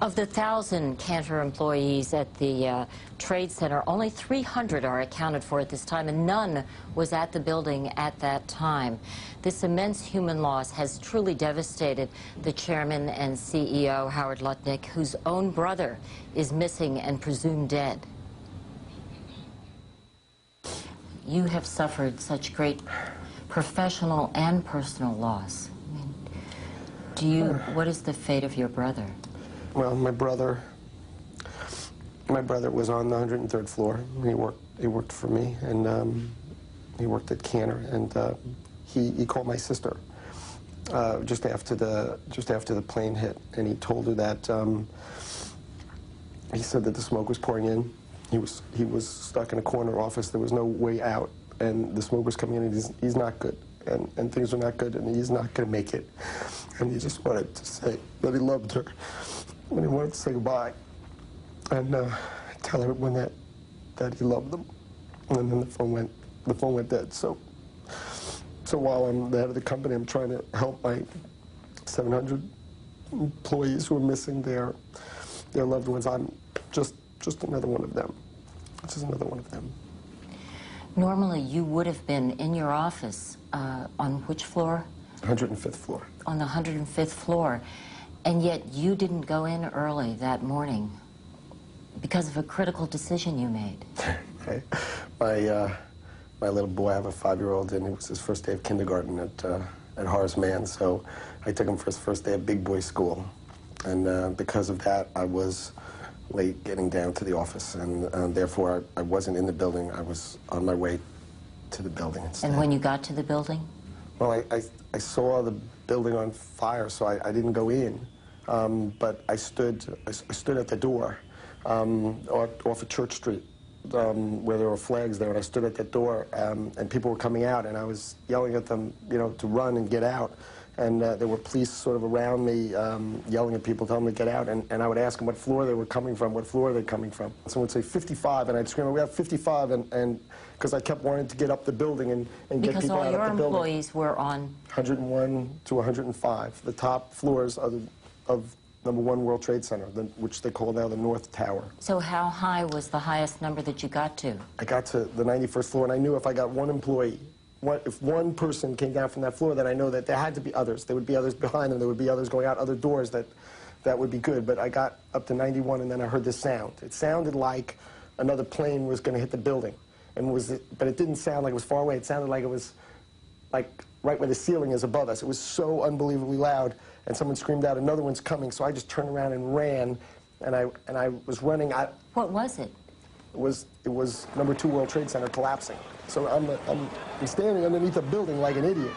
Of the 1,000 Cantor employees at the Trade Center, only 300 are accounted for at this time, and none was at the building at that time. This immense human loss has truly devastated the chairman and CEO, Howard Lutnick, whose own brother is missing and presumed dead. You have suffered such great professional and personal loss. I mean, what is the fate of your brother? Well, my brother was on the 103rd floor. He worked for me, and he worked at Cantor, and he called my sister just after the plane hit, and he told her that he said that the smoke was pouring in. He was stuck in a corner office. There was no way out, and the smoke was coming in, and he's not good, and things are not good, and he's not going to make it. And he just wanted to say that he loved her, and he wanted to say goodbye, and tell everyone that he loved them. And then the phone went dead. So while I'm the head of the company, I'm trying to help my 700 employees who are missing their loved ones. I'm just another one of them. Just another one of them. Normally, you would have been in your office on which floor? 105th floor. On the 105th floor. And yet you didn't go in early that morning because of a critical decision you made. My little boy, I have a 5-year-old, and it was his first day of kindergarten at Horace Mann, so I took him for his first day of big boy school. And because of that, I was late getting down to the office, and therefore I wasn't in the building. I was on my way to the building instead. And when you got to the building? Well, I saw the building on fire, so I didn't go in. But I stood at the door off of Church Street, where there were flags there, and I stood at that door, and people were coming out, and I was yelling at them, to run and get out. And there were police sort of around me yelling at people, telling them to get out, and I would ask them what floor they were coming from, what floor they're coming from. Someone would say 55, and I'd scream, we have 55, and because I kept wanting to get up the building and get people out of the building. Because all your employees were on? 101 to 105, the top floors of number 1 World Trade Center, which they call now the North Tower. So how high was the highest number that you got to? I got to the 91st floor, and I knew if I got one employee, if one person came down from that floor, then I know that there had to be others. There would be others behind them. There would be others going out other doors that would be good. But I got up to 91, and then I heard this sound. It sounded like another plane was going to hit the building, but it didn't sound like it was far away. It sounded like it was like right where the ceiling is above us. It was so unbelievably loud, and someone screamed out, "Another one's coming!" So I just turned around and ran, and I was running. What was it? It was number 2 World Trade Center collapsing. So I'm standing underneath a building like an idiot,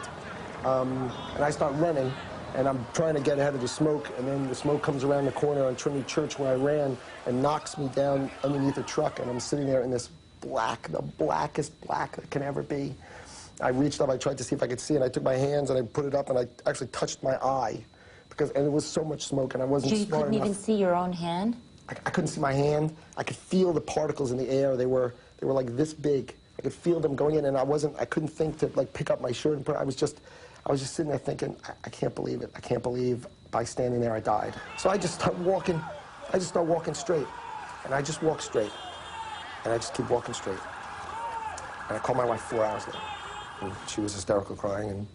and I start running, and I'm trying to get ahead of the smoke, and then the smoke comes around the corner on Trinity Church where I ran and knocks me down underneath a truck, and I'm sitting there in this black, the blackest black that can ever be. I reached up, I tried to see if I could see, and I took my hands and I put it up, and I actually touched my eye, and it was so much smoke, and I wasn't smart enough. You couldn't even see your own hand? I couldn't see my hand. I could feel the particles in the air. They were like this big. I could feel them going in, and I couldn't think to like pick up my shirt and put it. I was just sitting there thinking, I can't believe it. I can't believe by standing there I died. So I just start walking. I just start walking straight, and I just walk straight, and I just keep walking straight. And I called my wife 4 hours later, and she was hysterical crying, and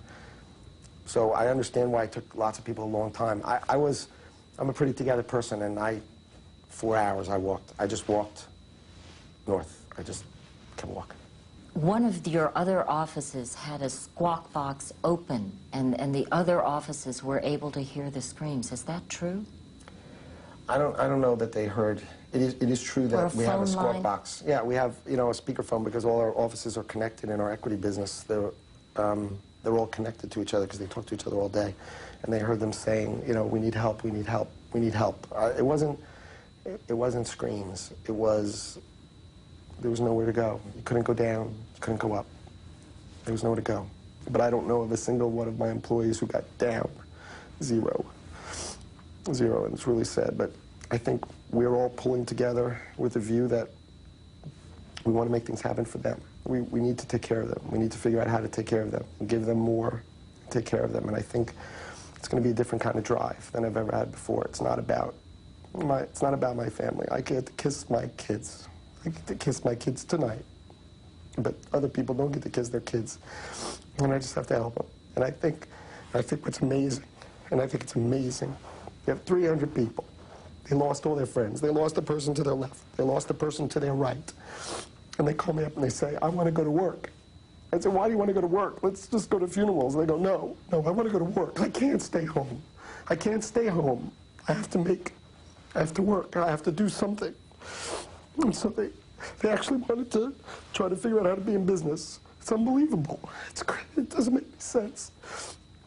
so I understand why it took lots of people a long time. I'm a pretty together person, and 4 hours I just walked north. I just kept walking. One of your other offices had a squawk box open, and the other offices were able to hear the screams. Is that true? I don't know that they heard. It is true that we have a squawk box. Yeah, we have a speakerphone because all our offices are connected in our equity business. They're all connected to each other because they talk to each other all day, and they heard them saying, we need help, we need help, we need help. It wasn't screams. There was nowhere to go. You couldn't go down. You couldn't go up. There was nowhere to go. But I don't know of a single one of my employees who got down. Zero. Zero, and it's really sad. But I think we're all pulling together with a view that we want to make things happen for them. We need to take care of them. We need to figure out how to take care of them and give them more, take care of them. And I think it's going to be a different kind of drive than I've ever had before. It's not about It's not about my family. I get to kiss my kids. I get to kiss my kids tonight. But other people don't get to kiss their kids. And I just have to help them. And I think what's amazing, and I think it's amazing, you have 300 people. They lost all their friends. They lost the person to their left. They lost the person to their right. And they call me up and they say, I want to go to work. I said, why do you want to go to work? Let's just go to funerals. And they go, no, I want to go to work. I can't stay home. I can't stay home. I have to work. I have to do something. And so they actually wanted to try to figure out how to be in business. It's unbelievable. It's crazy. It doesn't make any sense.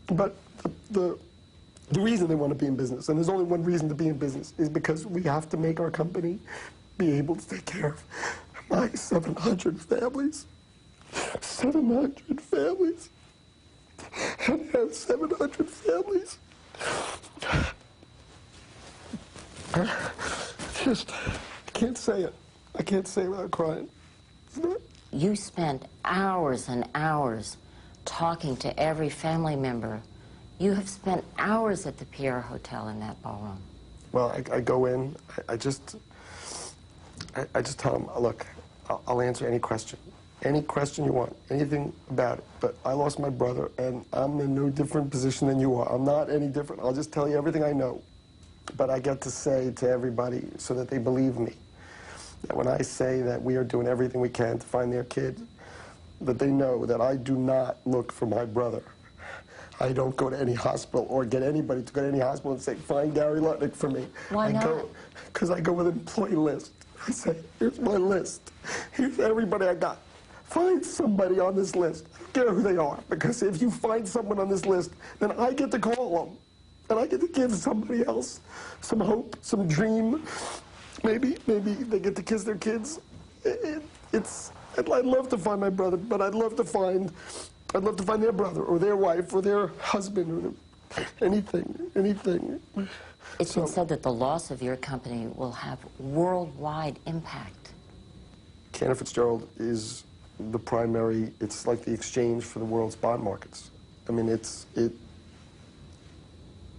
But the reason they want to be in business, and there's only one reason to be in business, is because we have to make our company be able to take care of my 700 families. 700 families. I have 700 families. I can't say it. I can't say it without crying. You spent hours and hours talking to every family member. You have spent hours at the Pierre Hotel in that ballroom. Well, I go in, I just tell them, look, I'll answer any question you want, anything about it. But I lost my brother, and I'm in no different position than you are. I'm not any different. I'll just tell you everything I know. But I get to say to everybody so that they believe me, that when I say that we are doing everything we can to find their kid, that they know that I do not look for my brother. I don't go to any hospital or get anybody to go to any hospital and say, find Gary Lutnick for me. Why not? Because I go with an employee list. I say, here's my list. Here's everybody I got. Find somebody on this list. I don't care who they are, because if you find someone on this list, then I get to call them. And I get to give somebody else some hope, some dream. Maybe they get to kiss their kids. I'd love to find my brother, but I'd love to find their brother or their wife or their husband or anything. It's been said that the loss of your company will have worldwide impact. Cantor Fitzgerald is the primary, it's like the exchange for the world's bond markets. I mean, it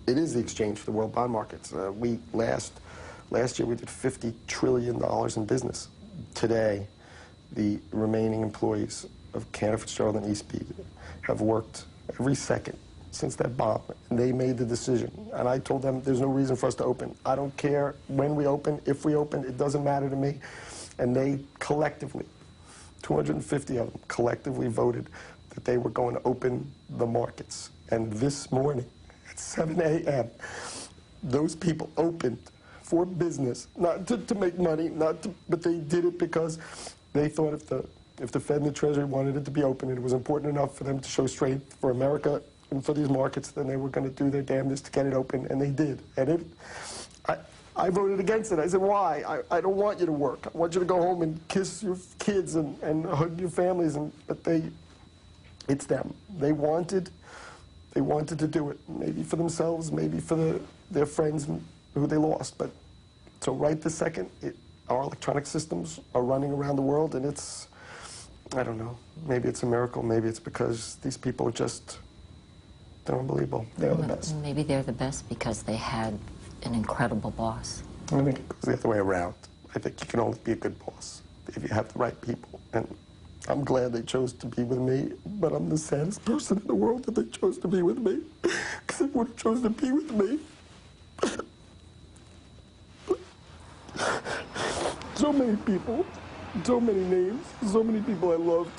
is the exchange for the world bond markets. Last year we did $50 trillion in business. Today, the remaining employees of Cantor Fitzgerald and Eastbeat have worked every second since that bomb, and they made the decision. And I told them there's no reason for us to open. I don't care when we open, if we open, it doesn't matter to me. And they collectively, 250 of them, collectively voted that they were going to open the markets. And this morning, at 7 a.m., those people opened for business, not to make money, but they did it because they thought if the Fed and the Treasury wanted it to be open, and it was important enough for them to show strength for America and for these markets, then they were going to do their damnedest to get it open, and they did. And I voted against it. I said, why? I don't want you to work. I want you to go home and kiss your kids and hug your families. But it's them. They wanted to do it, maybe for themselves, maybe for their friends who they lost. But so right this second, our electronic systems are running around the world, and it's, I don't know, maybe it's a miracle. Maybe it's because these people are just, they're unbelievable. They're the best. Maybe they're the best because they had an incredible boss. I think it goes the other way around. I think you can only be a good boss if you have the right people. And I'm glad they chose to be with me, but I'm the saddest person in the world that they chose to be with me, because they would have chosen to be with me. So many people, so many names, so many people I loved.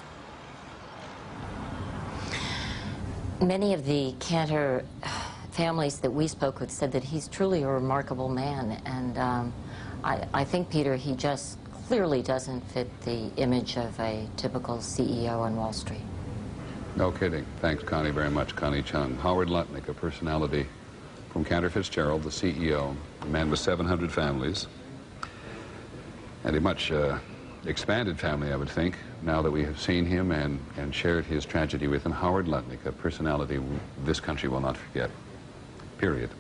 Many of the Cantor families that we spoke with said that he's truly a remarkable man, and I think, Peter, he just clearly doesn't fit the image of a typical CEO on Wall Street. No kidding. Thanks, Connie, very much. Connie Chung. Howard Lutnick, a personality from Cantor Fitzgerald, the CEO, a man with 700 families, and a much expanded family, I would think, now that we have seen him and shared his tragedy with him. Howard Lutnick, a personality this country will not forget. Period.